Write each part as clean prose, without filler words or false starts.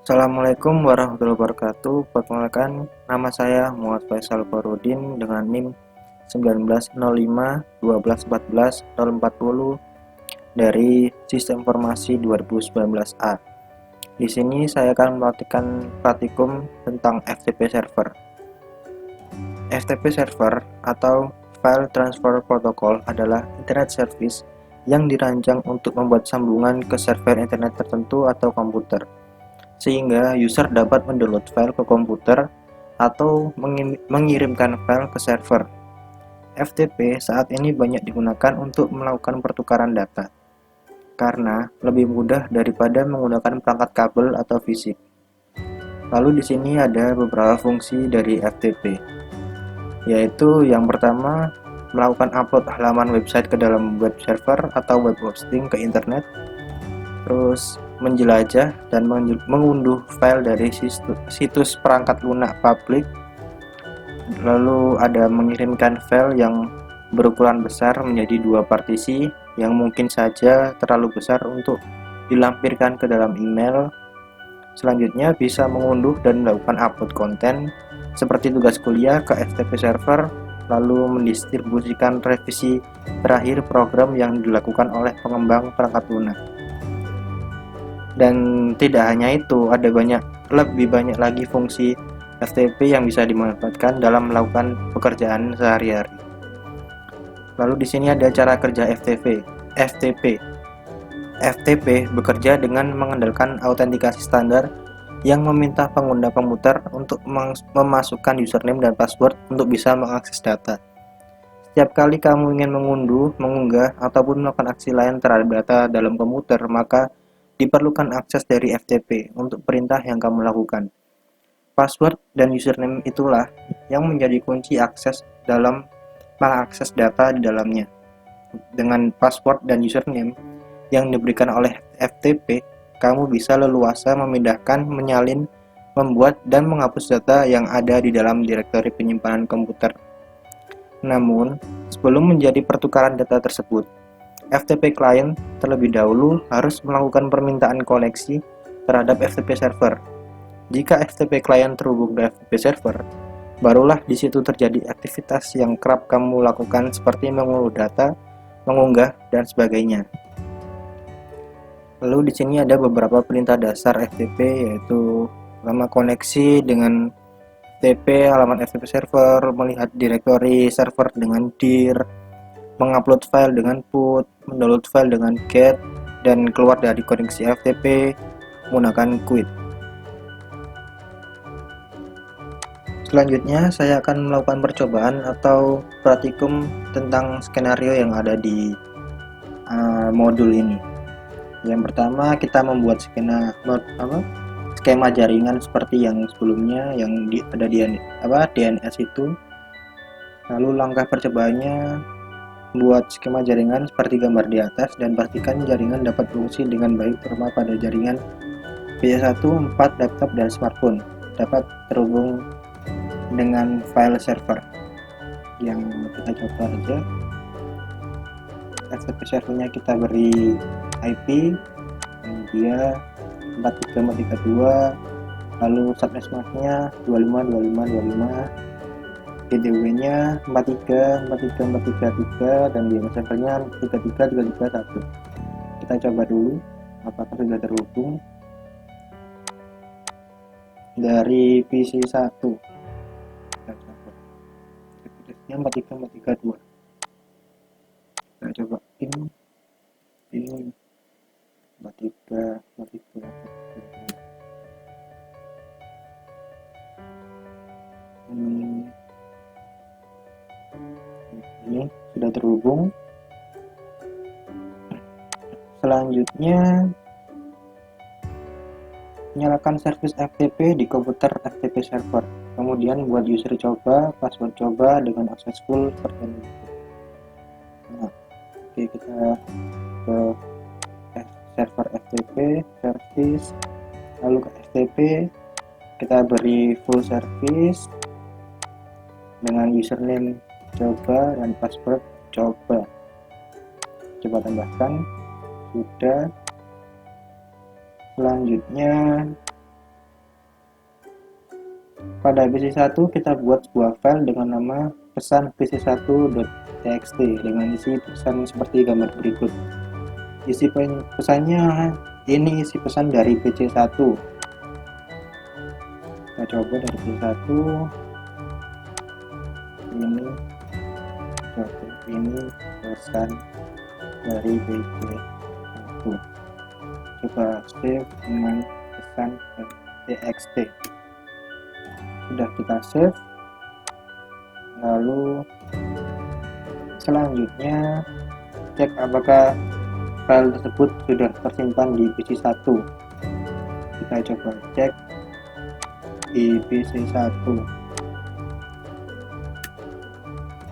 Assalamualaikum warahmatullahi wabarakatuh. Perkenalkan, nama saya Muhammad Faisal Farudin dengan NIM 1905 1214 040 dari Sistem Informasi 2019A. Di sini saya akan melatihkan praktikum tentang FTP server. FTP server atau File Transfer Protocol adalah internet service yang dirancang untuk membuat sambungan ke server internet tertentu atau komputer, sehingga user dapat mendownload file ke komputer atau mengirimkan file ke server. FTP saat ini banyak digunakan untuk melakukan pertukaran data, karena lebih mudah daripada menggunakan perangkat kabel atau fisik. Lalu di sini ada beberapa fungsi dari FTP, yaitu yang pertama, melakukan upload halaman website ke dalam web server atau web hosting ke internet, terus menjelajah dan mengunduh file dari situs perangkat lunak publik, lalu ada mengirimkan file yang berukuran besar menjadi dua partisi yang mungkin saja terlalu besar untuk dilampirkan ke dalam email. Selanjutnya bisa mengunduh dan melakukan upload konten seperti tugas kuliah ke FTP server, lalu mendistribusikan revisi terakhir program yang dilakukan oleh pengembang perangkat lunak. Dan tidak hanya itu, ada lebih banyak lagi fungsi FTP yang bisa dimanfaatkan dalam melakukan pekerjaan sehari-hari. Lalu di sini ada cara kerja FTP. FTP bekerja dengan mengandalkan autentikasi standar yang meminta pengguna komputer untuk memasukkan username dan password untuk bisa mengakses data. Setiap kali kamu ingin mengunduh, mengunggah, ataupun melakukan aksi lain terhadap data dalam komputer, maka diperlukan akses dari FTP untuk perintah yang kamu lakukan. Password dan username itulah yang menjadi kunci akses dalam mengakses data di dalamnya. Dengan password dan username yang diberikan oleh FTP, kamu bisa leluasa memindahkan, menyalin, membuat, dan menghapus data yang ada di dalam direktori penyimpanan komputer. Namun, sebelum menjadi pertukaran data tersebut, FTP client terlebih dahulu harus melakukan permintaan koneksi terhadap FTP server. Jika FTP client terhubung ke FTP server, barulah di situ terjadi aktivitas yang kerap kamu lakukan seperti mengunduh data, mengunggah, dan sebagainya. Lalu di sini ada beberapa perintah dasar FTP, yaitu pertama koneksi dengan FTP, halaman FTP server, melihat direktori server dengan dir, mengupload file dengan put, mendownload file dengan get, dan keluar dari koneksi FTP menggunakan quit. Selanjutnya saya akan melakukan percobaan atau praktikum tentang skenario yang ada di modul ini. Yang pertama kita membuat skema jaringan seperti yang sebelumnya yang ada di DNS itu. Lalu langkah percobaannya, buat skema jaringan seperti gambar di atas dan pastikan jaringan dapat berfungsi dengan baik, terutama pada jaringan PC1, 4, laptop, dan smartphone dapat terhubung dengan file server. Yang kita coba aja, FTP servernya kita beri IP, dia 43432, lalu subnetnya 252525, DTW-nya 43433, dan DNS servernya 33331. Kita coba dulu apakah sudah terhubung dari PC1. Kita coba IP-nya 43432. Kita coba ini 4343. Ini sudah terhubung. Selanjutnya nyalakan service FTP di komputer FTP server, kemudian buat user coba, password coba dengan successful seperti ini. Nah, oke, kita ke server FTP service, lalu ke FTP kita beri full service dengan username coba dan password coba tambahkan. Sudah. Selanjutnya Pada PC1 kita buat sebuah file dengan nama pesan pc1.txt dengan isi pesan seperti gambar berikut. Isi pesannya ini isi pesan dari PC1. Kita coba dari PC1. Ini pesan dari PC1. Coba save dengan pesan txt. Sudah kita save, lalu selanjutnya cek apakah file tersebut sudah tersimpan di PC1. Kita coba cek di PC1.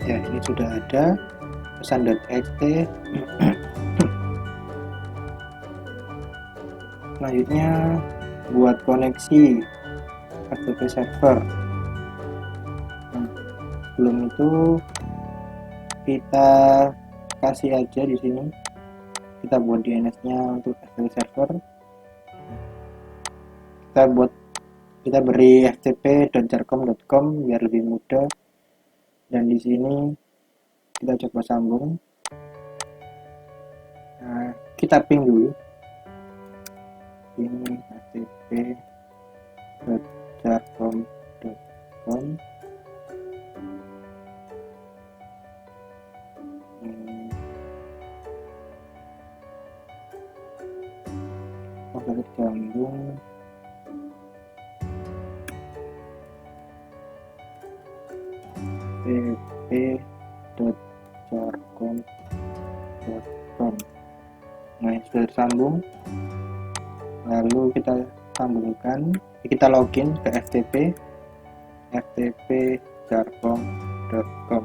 Ya, ini sudah ada pesan.txt. Selanjutnya buat koneksi FTP server. Nah, sebelum itu kita kasih aja di sini, kita buat DNS-nya untuk FTP server. Kita beri ftp.jarcom.com biar lebih mudah. Dan di sini kita coba sambung. Nah, kita ping dulu. Ini ftp.jarcom.com. Oke, sambung. ftp.jarcom.com. Nah, sudah tersambung. Lalu kita sambungkan, kita login ke ftp.jarcom.com.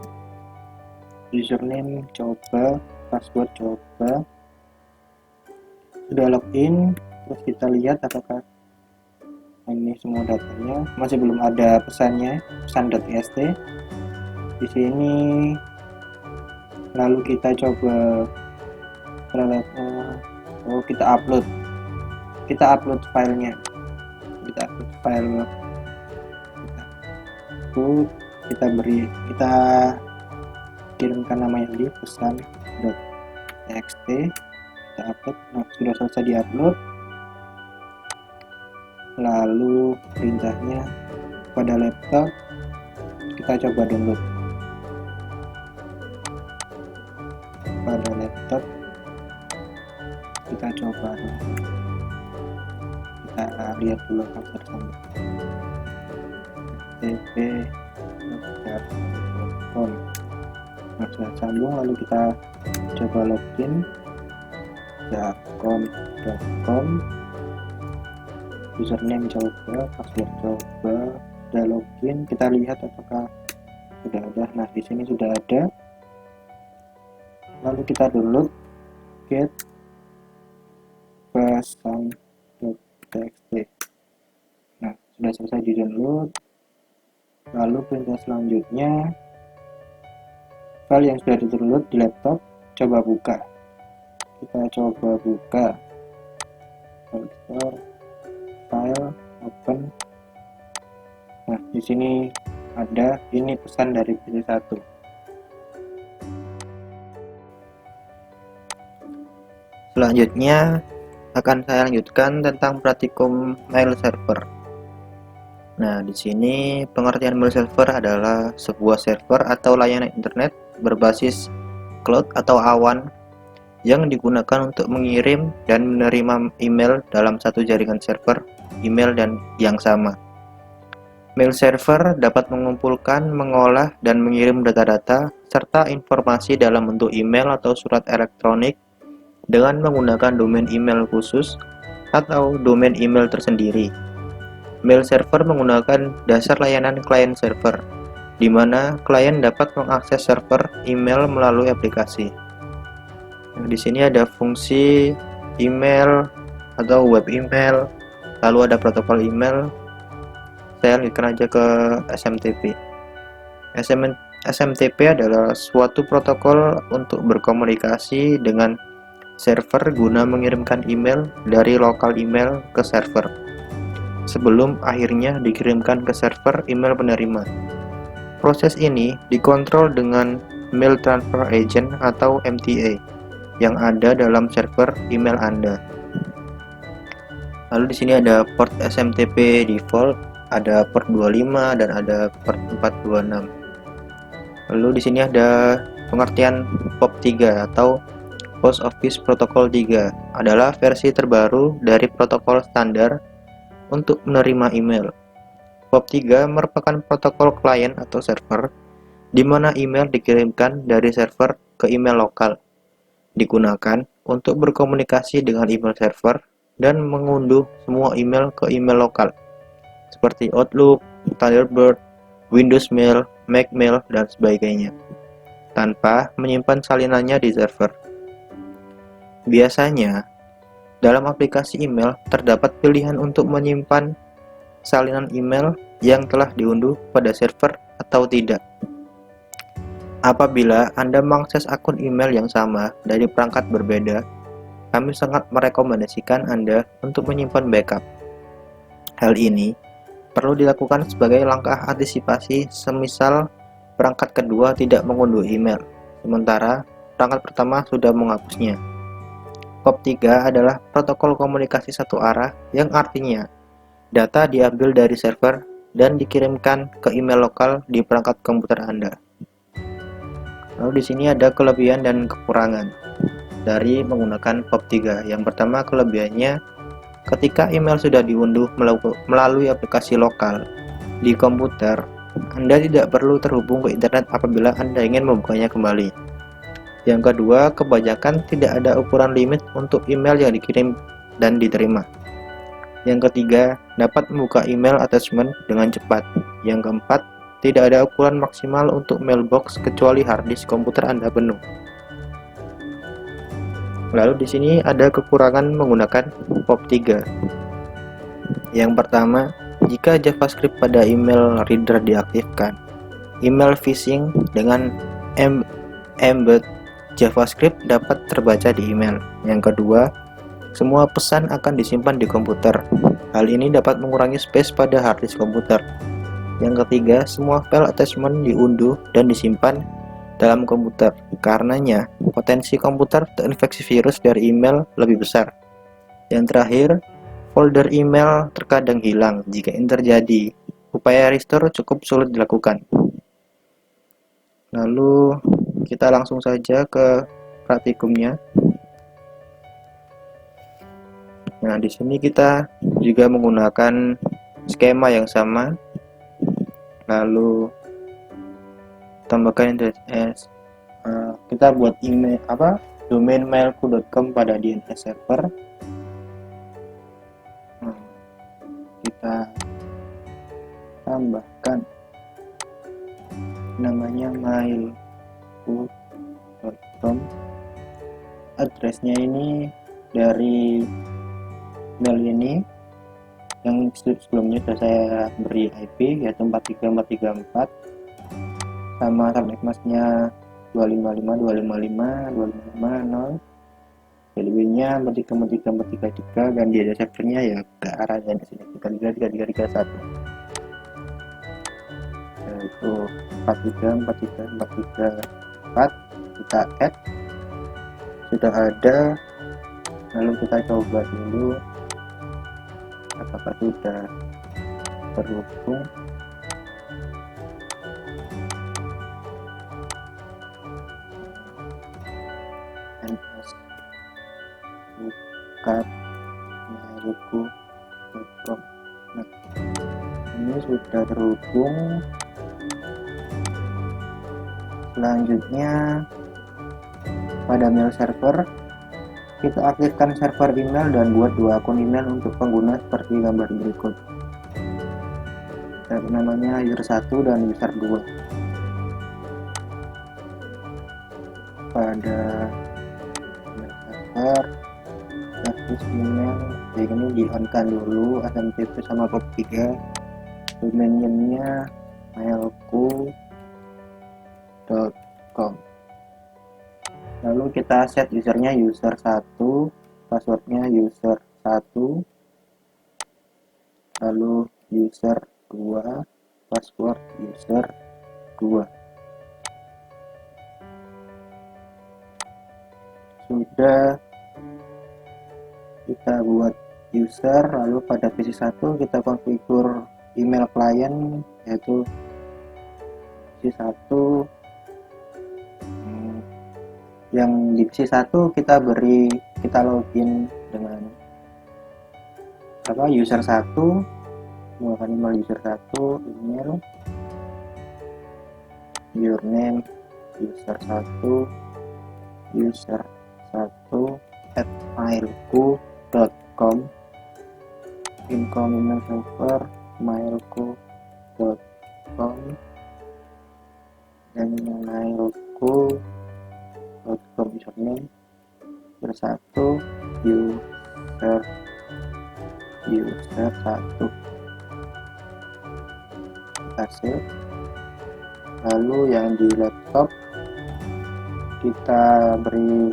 Username coba, password coba. Sudah login, terus kita lihat apakah ini semua datanya. Masih belum ada pesannya, pesan.txt di sini. Lalu kita coba kita upload filenya. Kita kirimkan namanya di pesan.txt. Kita upload. Nah, sudah selesai diupload. Lalu perintahnya pada laptop, kita coba download. Pada laptop kita coba download. Kita lihat dulu apa tersambung. ftp.jarcom. Nah, sudah sambung. Lalu kita coba login jarcom.com. Username coba, password coba. Sudah login, kita lihat apakah sudah ada. Nah, di sini sudah ada. Lalu kita download get pesan.txt. Nah, sudah selesai di download. Lalu perintah selanjutnya, file yang sudah di-download di laptop, coba buka. Kita coba buka file, open. Nah, di sini ada, ini pesan dari PC1. Selanjutnya akan saya lanjutkan tentang praktikum mail server. Nah, di sini pengertian mail server adalah sebuah server atau layanan internet berbasis cloud atau awan yang digunakan untuk mengirim dan menerima email dalam satu jaringan server email dan yang sama. Mail server dapat mengumpulkan, mengolah, dan mengirim data-data serta informasi dalam bentuk email atau surat elektronik dengan menggunakan domain email khusus atau domain email tersendiri. Mail server menggunakan dasar layanan client server, di mana klien dapat mengakses server email melalui aplikasi. Nah, di sini ada fungsi email atau web email, lalu ada protokol email. Saya lanjutkan aja ke SMTP. SMTP adalah suatu protokol untuk berkomunikasi dengan server guna mengirimkan email dari lokal email ke server. sebelum akhirnya dikirimkan ke server email penerima. Proses ini dikontrol dengan Mail Transfer Agent atau MTA yang ada dalam server email Anda. Lalu di sini ada port SMTP default, ada port 25 dan ada port 426. Lalu di sini ada pengertian POP3 atau Post Office Protocol 3 adalah versi terbaru dari protokol standar untuk menerima email. POP3 merupakan protokol klien atau server di mana email dikirimkan dari server ke email lokal. Digunakan untuk berkomunikasi dengan email server dan mengunduh semua email ke email lokal seperti Outlook, Thunderbird, Windows Mail, Mac Mail, dan sebagainya tanpa menyimpan salinannya di server. Biasanya, dalam aplikasi email terdapat pilihan untuk menyimpan salinan email yang telah diunduh pada server atau tidak. Apabila Anda mengakses akun email yang sama dari perangkat berbeda, kami sangat merekomendasikan Anda untuk menyimpan backup. Hal ini perlu dilakukan sebagai langkah antisipasi semisal perangkat kedua tidak mengunduh email, sementara perangkat pertama sudah menghapusnya. POP3 adalah protokol komunikasi satu arah yang artinya data diambil dari server dan dikirimkan ke email lokal di perangkat komputer Anda. Lalu di sini ada kelebihan dan kekurangan dari menggunakan POP3. Yang pertama, kelebihannya ketika email sudah diunduh melalui aplikasi lokal di komputer, Anda tidak perlu terhubung ke internet apabila Anda ingin membukanya kembali. Yang kedua, kebanyakan tidak ada ukuran limit untuk email yang dikirim dan diterima. Yang ketiga, dapat membuka email attachment dengan cepat. Yang keempat, tidak ada ukuran maksimal untuk mailbox kecuali harddisk komputer Anda penuh. Lalu di sini ada kekurangan menggunakan POP3. Yang pertama, jika JavaScript pada email reader diaktifkan, email phishing dengan embed JavaScript dapat terbaca di email. Yang kedua, semua pesan akan disimpan di komputer. Hal ini dapat mengurangi space pada harddisk komputer. Yang ketiga, semua file attachment diunduh dan disimpan dalam komputer. Karenanya, potensi komputer terinfeksi virus dari email lebih besar. Yang terakhir, folder email terkadang hilang. Jika ini terjadi, upaya restore cukup sulit dilakukan. Lalu kita langsung saja ke praktikumnya. Nah, di sini kita juga menggunakan skema yang sama. Lalu tambahkan DNS. Kita buat email domain mailku.com pada DNS server. Kita tambahkan namanya mailku.com. Addressnya ini dari mail ini yang sebelumnya sudah saya beri IP yaitu 43434 sama subnet masknya 255.255.255.0. Value-nya 434343 dan dia servernya ya ke arah dan sini 333331 yaitu 4343434. Kita add, sudah ada. Lalu kita coba dulu apakah sudah terhubung. ns buka mailku.com. Nah, ini sudah terhubung. Selanjutnya pada mail server, kita aktifkan server email dan buat dua akun email untuk pengguna seperti gambar berikut. Namanya user 1 dan user 2. Pada mail server, service email ini di on kan dulu, SMTP sama POP3. Domainnya mailku.com. Lalu kita set usernya user 1, passwordnya user 1, lalu user 2, password user 2. Sudah kita buat user, lalu pada PC1 kita konfigur email klien, yaitu PC1 yang di PC1 kita login dengan user 1, menggunakan email user 1, email username user 1 @mailku.com, incoming email server mailku.com, dan mailku.com username bersatu user 1. Kita save. Lalu yang di laptop kita beri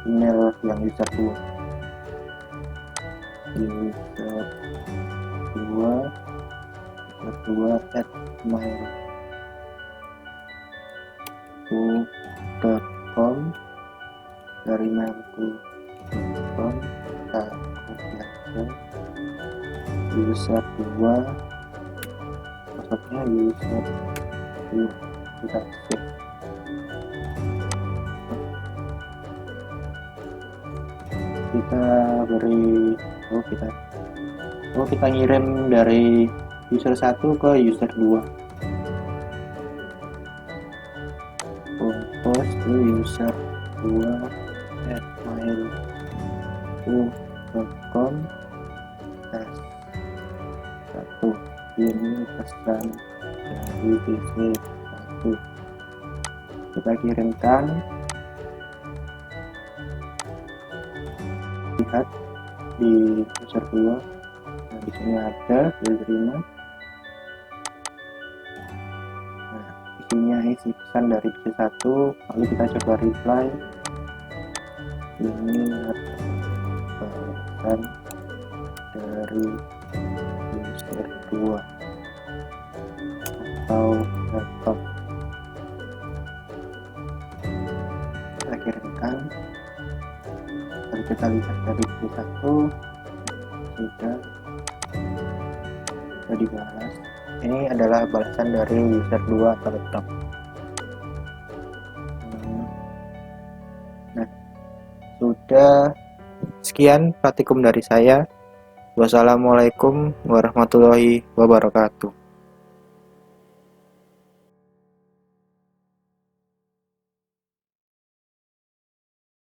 email yang user 2 @mailku.com, dari mailku.com kita kopikan user 2, passwordnya user 2, kita save. Kita beri kita ngirim dari user 1 ke user 2, post to user 2 @mailku.com /1. Ini pesan dari PC1, kita kirimkan. Lihat di user 2, nah di sini ada diterima. Nah, isinya isi pesan dari PC1, lalu kita coba reply. Ini ada pesan dari user 2 atau laptop, kita kirimkan. Lalu kita lihat dari PC1 sudah dibalas. Ini adalah balasan dari user 2 atau laptop. Nah, sudah sekian praktikum dari saya. Wassalamualaikum warahmatullahi wabarakatuh.